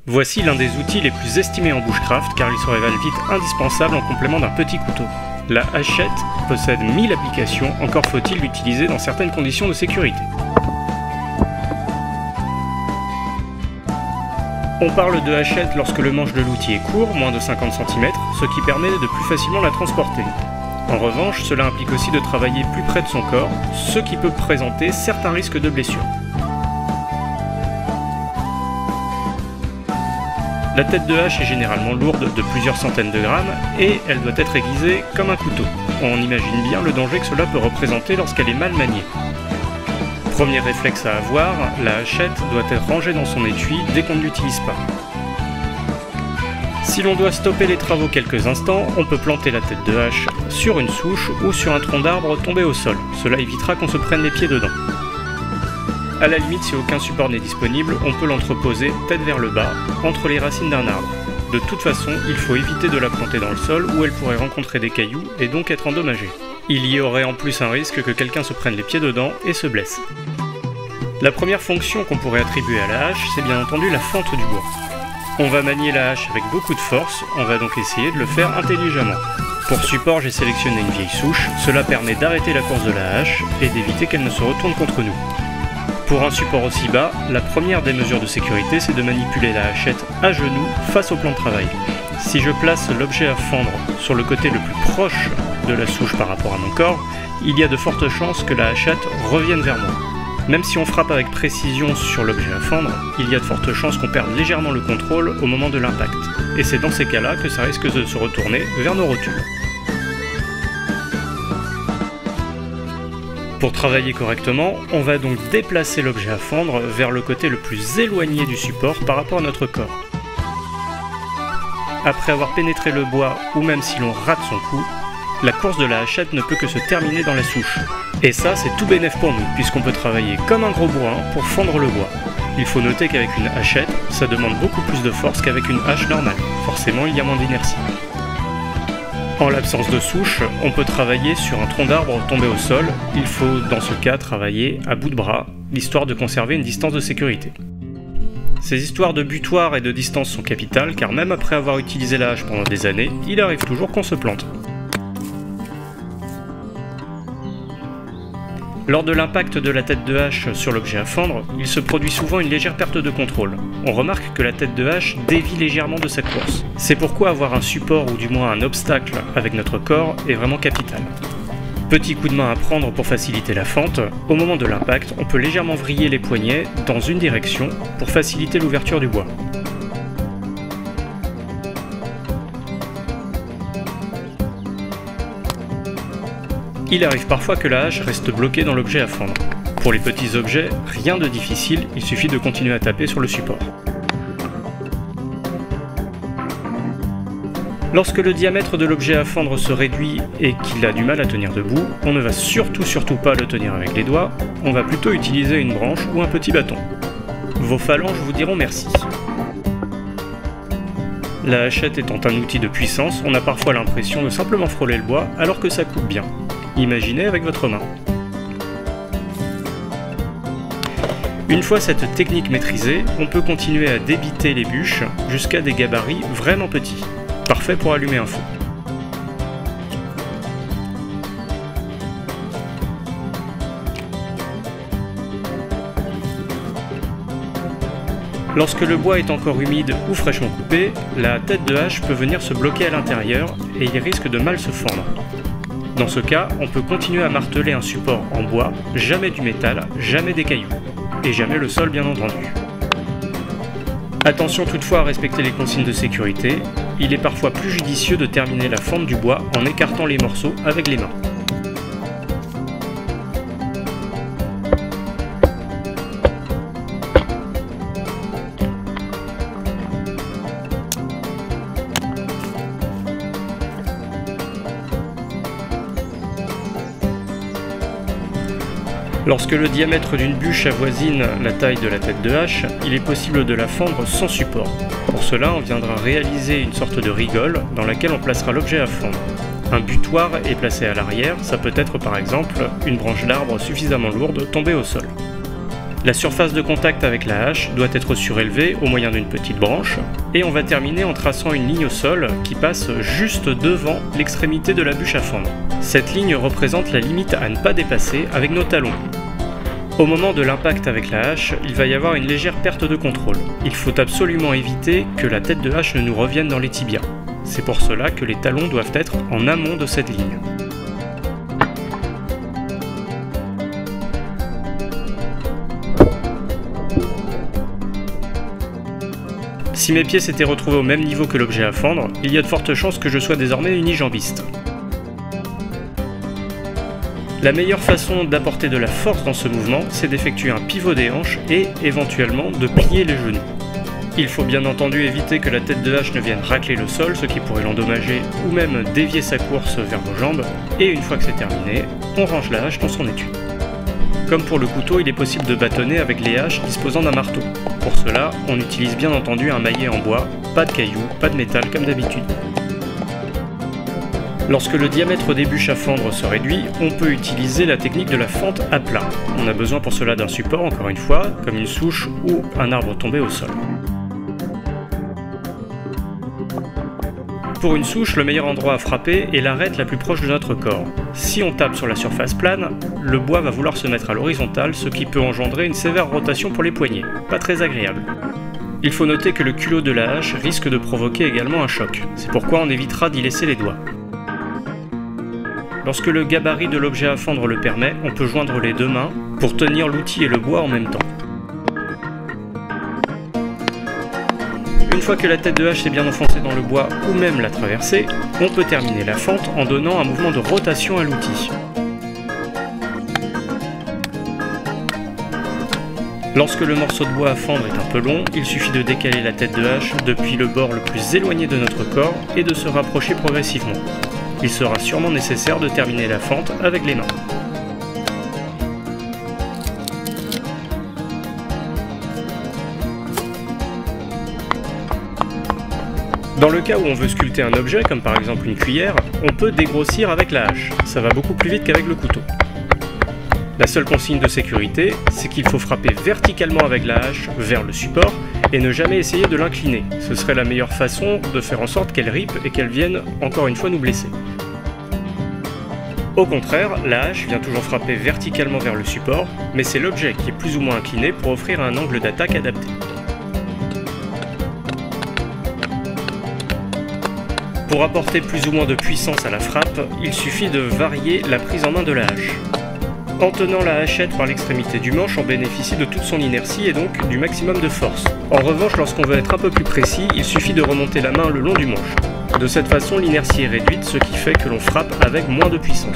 Voici l'un des outils les plus estimés en bushcraft car il se révèle vite indispensable en complément d'un petit couteau. La hachette possède 1000 applications, encore faut-il l'utiliser dans certaines conditions de sécurité. On parle de hachette lorsque le manche de l'outil est court, moins de 50 cm, ce qui permet de plus facilement la transporter. En revanche, cela implique aussi de travailler plus près de son corps, ce qui peut présenter certains risques de blessure. La tête de hache est généralement lourde de plusieurs centaines de grammes et elle doit être aiguisée comme un couteau. On imagine bien le danger que cela peut représenter lorsqu'elle est mal maniée. Premier réflexe à avoir, la hachette doit être rangée dans son étui dès qu'on ne l'utilise pas. Si l'on doit stopper les travaux quelques instants, on peut planter la tête de hache sur une souche ou sur un tronc d'arbre tombé au sol. Cela évitera qu'on se prenne les pieds dedans. A la limite, si aucun support n'est disponible, on peut l'entreposer tête vers le bas, entre les racines d'un arbre. De toute façon, il faut éviter de la planter dans le sol où elle pourrait rencontrer des cailloux et donc être endommagée. Il y aurait en plus un risque que quelqu'un se prenne les pieds dedans et se blesse. La première fonction qu'on pourrait attribuer à la hache, c'est bien entendu la fente du bois. On va manier la hache avec beaucoup de force, on va donc essayer de le faire intelligemment. Pour support, j'ai sélectionné une vieille souche, cela permet d'arrêter la course de la hache et d'éviter qu'elle ne se retourne contre nous. Pour un support aussi bas, la première des mesures de sécurité, c'est de manipuler la hachette à genoux face au plan de travail. Si je place l'objet à fendre sur le côté le plus proche de la souche par rapport à mon corps, il y a de fortes chances que la hachette revienne vers moi. Même si on frappe avec précision sur l'objet à fendre, il y a de fortes chances qu'on perde légèrement le contrôle au moment de l'impact. Et c'est dans ces cas-là que ça risque de se retourner vers nos rotules. Pour travailler correctement, on va donc déplacer l'objet à fendre vers le côté le plus éloigné du support par rapport à notre corps. Après avoir pénétré le bois, ou même si l'on rate son coup, la course de la hachette ne peut que se terminer dans la souche. Et ça, c'est tout bénef pour nous, puisqu'on peut travailler comme un gros bourrin pour fendre le bois. Il faut noter qu'avec une hachette, ça demande beaucoup plus de force qu'avec une hache normale. Forcément, il y a moins d'inertie. En l'absence de souche, on peut travailler sur un tronc d'arbre tombé au sol. Il faut dans ce cas travailler à bout de bras, histoire de conserver une distance de sécurité. Ces histoires de butoir et de distance sont capitales, car même après avoir utilisé la hache pendant des années, il arrive toujours qu'on se plante. Lors de l'impact de la tête de hache sur l'objet à fendre, il se produit souvent une légère perte de contrôle. On remarque que la tête de hache dévie légèrement de sa course. C'est pourquoi avoir un support ou du moins un obstacle avec notre corps est vraiment capital. Petit coup de main à prendre pour faciliter la fente, au moment de l'impact, on peut légèrement vriller les poignets dans une direction pour faciliter l'ouverture du bois. Il arrive parfois que la hache reste bloquée dans l'objet à fendre. Pour les petits objets, rien de difficile, il suffit de continuer à taper sur le support. Lorsque le diamètre de l'objet à fendre se réduit et qu'il a du mal à tenir debout, on ne va surtout pas le tenir avec les doigts, on va plutôt utiliser une branche ou un petit bâton. Vos phalanges vous diront merci. La hachette étant un outil de puissance, on a parfois l'impression de simplement frôler le bois alors que ça coupe bien. Imaginez avec votre main. Une fois cette technique maîtrisée, on peut continuer à débiter les bûches jusqu'à des gabarits vraiment petits. Parfait pour allumer un feu. Lorsque le bois est encore humide ou fraîchement coupé, la tête de hache peut venir se bloquer à l'intérieur et il risque de mal se fendre. Dans ce cas, on peut continuer à marteler un support en bois, jamais du métal, jamais des cailloux, et jamais le sol bien entendu. Attention toutefois à respecter les consignes de sécurité, il est parfois plus judicieux de terminer la fente du bois en écartant les morceaux avec les mains. Lorsque le diamètre d'une bûche avoisine la taille de la tête de hache, il est possible de la fendre sans support. Pour cela, on viendra réaliser une sorte de rigole dans laquelle on placera l'objet à fendre. Un butoir est placé à l'arrière, ça peut être par exemple une branche d'arbre suffisamment lourde tombée au sol. La surface de contact avec la hache doit être surélevée au moyen d'une petite branche, et on va terminer en traçant une ligne au sol qui passe juste devant l'extrémité de la bûche à fendre. Cette ligne représente la limite à ne pas dépasser avec nos talons. Au moment de l'impact avec la hache, il va y avoir une légère perte de contrôle. Il faut absolument éviter que la tête de hache ne nous revienne dans les tibias. C'est pour cela que les talons doivent être en amont de cette ligne. Si mes pieds s'étaient retrouvés au même niveau que l'objet à fendre, il y a de fortes chances que je sois désormais unijambiste. La meilleure façon d'apporter de la force dans ce mouvement, c'est d'effectuer un pivot des hanches et, éventuellement, de plier les genoux. Il faut bien entendu éviter que la tête de hache ne vienne racler le sol, ce qui pourrait l'endommager ou même dévier sa course vers vos jambes, et une fois que c'est terminé, on range la hache dans son étui. Comme pour le couteau, il est possible de bâtonner avec les haches disposant d'un marteau. Pour cela, on utilise bien entendu un maillet en bois, pas de cailloux, pas de métal comme d'habitude. Lorsque le diamètre des bûches à fendre se réduit, on peut utiliser la technique de la fente à plat. On a besoin pour cela d'un support, encore une fois, comme une souche ou un arbre tombé au sol. Pour une souche, le meilleur endroit à frapper est l'arête la plus proche de notre corps. Si on tape sur la surface plane, le bois va vouloir se mettre à l'horizontale, ce qui peut engendrer une sévère rotation pour les poignets. Pas très agréable. Il faut noter que le culot de la hache risque de provoquer également un choc. C'est pourquoi on évitera d'y laisser les doigts. Lorsque le gabarit de l'objet à fendre le permet, on peut joindre les deux mains pour tenir l'outil et le bois en même temps. Une fois que la tête de hache est bien enfoncée dans le bois ou même la traverser, on peut terminer la fente en donnant un mouvement de rotation à l'outil. Lorsque le morceau de bois à fendre est un peu long, il suffit de décaler la tête de hache depuis le bord le plus éloigné de notre corps et de se rapprocher progressivement. Il sera sûrement nécessaire de terminer la fente avec les mains. Dans le cas où on veut sculpter un objet, comme par exemple une cuillère, on peut dégrossir avec la hache. Ça va beaucoup plus vite qu'avec le couteau. La seule consigne de sécurité, c'est qu'il faut frapper verticalement avec la hache vers le support et ne jamais essayer de l'incliner. Ce serait la meilleure façon de faire en sorte qu'elle ripe et qu'elle vienne encore une fois nous blesser. Au contraire, la hache vient toujours frapper verticalement vers le support, mais c'est l'objet qui est plus ou moins incliné pour offrir un angle d'attaque adapté. Pour apporter plus ou moins de puissance à la frappe, il suffit de varier la prise en main de la hache. En tenant la hachette par l'extrémité du manche, on bénéficie de toute son inertie et donc du maximum de force. En revanche, lorsqu'on veut être un peu plus précis, il suffit de remonter la main le long du manche. De cette façon, l'inertie est réduite, ce qui fait que l'on frappe avec moins de puissance.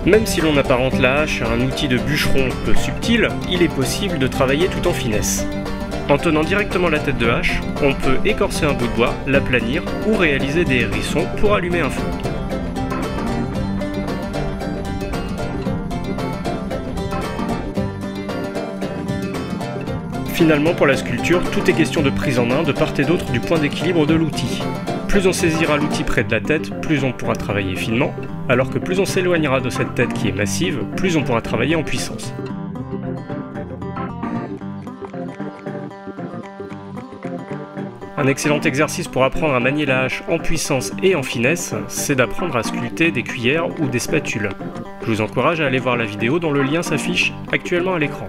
Même si l'on apparente la hache à un outil de bûcheron peu subtil, il est possible de travailler tout en finesse. En tenant directement la tête de hache, on peut écorcer un bout de bois, l'aplanir ou réaliser des hérissons pour allumer un feu. Finalement, pour la sculpture, tout est question de prise en main de part et d'autre du point d'équilibre de l'outil. Plus on saisira l'outil près de la tête, plus on pourra travailler finement, alors que plus on s'éloignera de cette tête qui est massive, plus on pourra travailler en puissance. Un excellent exercice pour apprendre à manier la hache en puissance et en finesse, c'est d'apprendre à sculpter des cuillères ou des spatules. Je vous encourage à aller voir la vidéo dont le lien s'affiche actuellement à l'écran.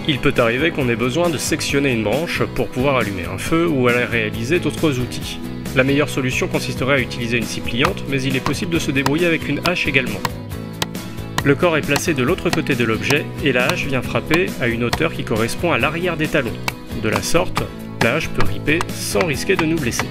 Il peut arriver qu'on ait besoin de sectionner une branche pour pouvoir allumer un feu ou aller réaliser d'autres outils. La meilleure solution consisterait à utiliser une scie pliante, mais il est possible de se débrouiller avec une hache également. Le corps est placé de l'autre côté de l'objet et la hache vient frapper à une hauteur qui correspond à l'arrière des talons. De la sorte, la hache peut riper sans risquer de nous blesser.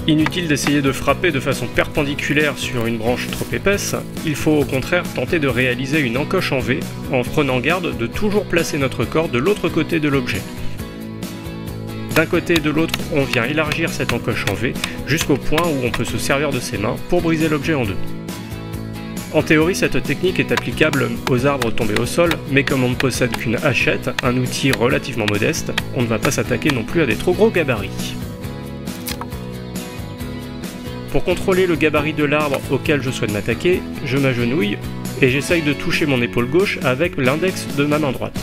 Inutile d'essayer de frapper de façon perpendiculaire sur une branche trop épaisse, il faut au contraire tenter de réaliser une encoche en V en prenant garde de toujours placer notre corps de l'autre côté de l'objet. D'un côté et de l'autre, on vient élargir cette encoche en V jusqu'au point où on peut se servir de ses mains pour briser l'objet en deux. En théorie, cette technique est applicable aux arbres tombés au sol, mais comme on ne possède qu'une hachette, un outil relativement modeste, on ne va pas s'attaquer non plus à des trop gros gabarits. Pour contrôler le gabarit de l'arbre auquel je souhaite m'attaquer, je m'agenouille et j'essaye de toucher mon épaule gauche avec l'index de ma main droite.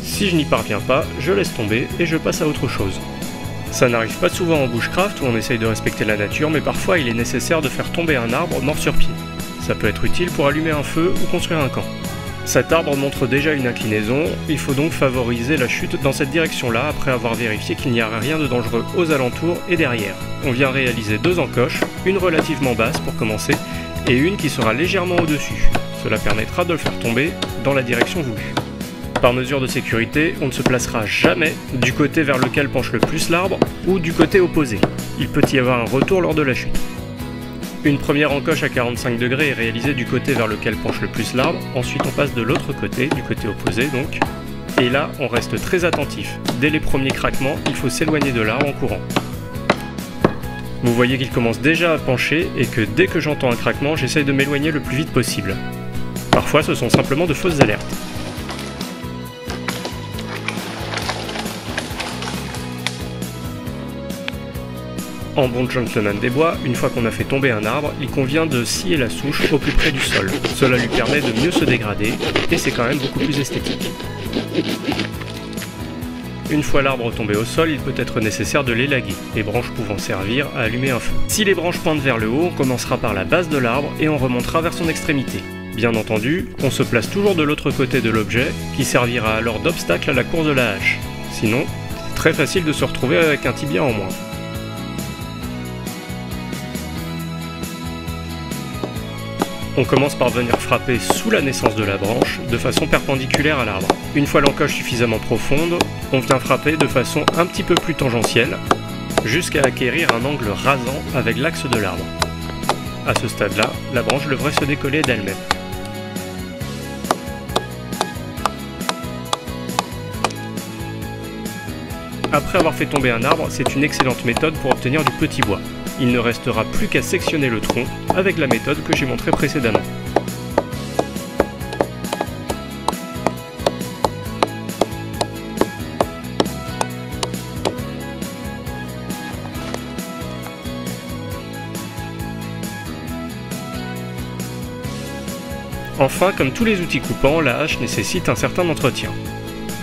Si je n'y parviens pas, je laisse tomber et je passe à autre chose. Ça n'arrive pas souvent en bushcraft où on essaye de respecter la nature, mais parfois il est nécessaire de faire tomber un arbre mort sur pied. Ça peut être utile pour allumer un feu ou construire un camp. Cet arbre montre déjà une inclinaison, il faut donc favoriser la chute dans cette direction-là après avoir vérifié qu'il n'y a rien de dangereux aux alentours et derrière. On vient réaliser deux encoches, une relativement basse pour commencer, et une qui sera légèrement au-dessus. Cela permettra de le faire tomber dans la direction voulue. Par mesure de sécurité, on ne se placera jamais du côté vers lequel penche le plus l'arbre ou du côté opposé. Il peut y avoir un retour lors de la chute. Une première encoche à 45 degrés est réalisée du côté vers lequel penche le plus l'arbre, ensuite on passe de l'autre côté, du côté opposé donc, et là on reste très attentif. Dès les premiers craquements, il faut s'éloigner de l'arbre en courant. Vous voyez qu'il commence déjà à pencher et que dès que j'entends un craquement, j'essaye de m'éloigner le plus vite possible. Parfois ce sont simplement de fausses alertes. En bon gentleman des bois, une fois qu'on a fait tomber un arbre, il convient de scier la souche au plus près du sol. Cela lui permet de mieux se dégrader, et c'est quand même beaucoup plus esthétique. Une fois l'arbre tombé au sol, il peut être nécessaire de l'élaguer, les branches pouvant servir à allumer un feu. Si les branches pointent vers le haut, on commencera par la base de l'arbre et on remontera vers son extrémité. Bien entendu, on se place toujours de l'autre côté de l'objet, qui servira alors d'obstacle à la course de la hache. Sinon, c'est très facile de se retrouver avec un tibia en moins. On commence par venir frapper sous la naissance de la branche, de façon perpendiculaire à l'arbre. Une fois l'encoche suffisamment profonde, on vient frapper de façon un petit peu plus tangentielle, jusqu'à acquérir un angle rasant avec l'axe de l'arbre. À ce stade-là, la branche devrait se décoller d'elle-même. Après avoir fait tomber un arbre, c'est une excellente méthode pour obtenir du petit bois. Il ne restera plus qu'à sectionner le tronc avec la méthode que j'ai montrée précédemment. Enfin, comme tous les outils coupants, la hache nécessite un certain entretien.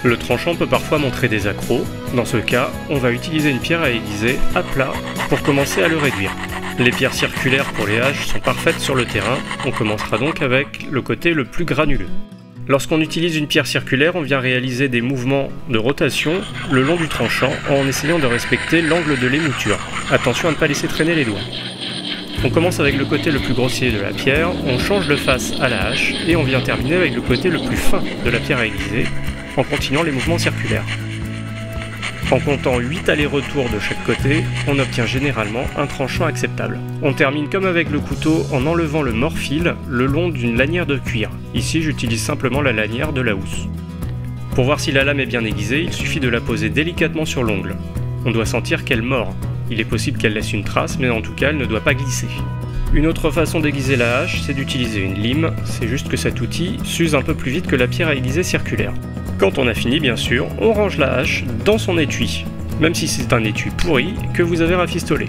Le tranchant peut parfois montrer des accrocs. Dans ce cas, on va utiliser une pierre à aiguiser à plat pour commencer à le réduire. Les pierres circulaires pour les haches sont parfaites sur le terrain, on commencera donc avec le côté le plus granuleux. Lorsqu'on utilise une pierre circulaire, on vient réaliser des mouvements de rotation le long du tranchant en essayant de respecter l'angle de l'émouture. Attention à ne pas laisser traîner les doigts. On commence avec le côté le plus grossier de la pierre, on change de face à la hache et on vient terminer avec le côté le plus fin de la pierre à aiguiser en continuant les mouvements circulaires. En comptant 8 allers-retours de chaque côté, on obtient généralement un tranchant acceptable. On termine comme avec le couteau en enlevant le morphile le long d'une lanière de cuir. Ici j'utilise simplement la lanière de la housse. Pour voir si la lame est bien aiguisée, il suffit de la poser délicatement sur l'ongle. On doit sentir qu'elle mord. Il est possible qu'elle laisse une trace, mais en tout cas elle ne doit pas glisser. Une autre façon d'aiguiser la hache, c'est d'utiliser une lime, c'est juste que cet outil s'use un peu plus vite que la pierre à aiguiser circulaire. Quand on a fini, bien sûr, on range la hache dans son étui, même si c'est un étui pourri que vous avez rafistolé.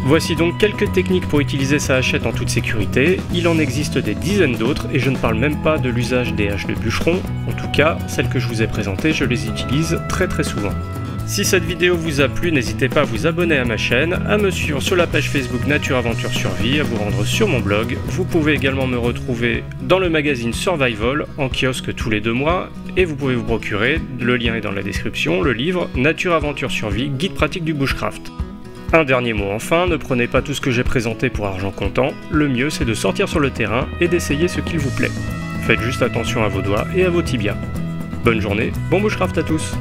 Voici donc quelques techniques pour utiliser sa hachette en toute sécurité, il en existe des dizaines d'autres et je ne parle même pas de l'usage des haches de bûcheron, en tout cas, celles que je vous ai présentées, je les utilise très souvent. Si cette vidéo vous a plu, n'hésitez pas à vous abonner à ma chaîne, à me suivre sur la page Facebook Nature Aventure Survie, à vous rendre sur mon blog. Vous pouvez également me retrouver dans le magazine Survival, en kiosque tous les 2 mois, et vous pouvez vous procurer, le lien est dans la description, le livre Nature Aventure Survie, guide pratique du bushcraft. Un dernier mot enfin, ne prenez pas tout ce que j'ai présenté pour argent comptant, le mieux c'est de sortir sur le terrain et d'essayer ce qu'il vous plaît. Faites juste attention à vos doigts et à vos tibias. Bonne journée, bon bushcraft à tous!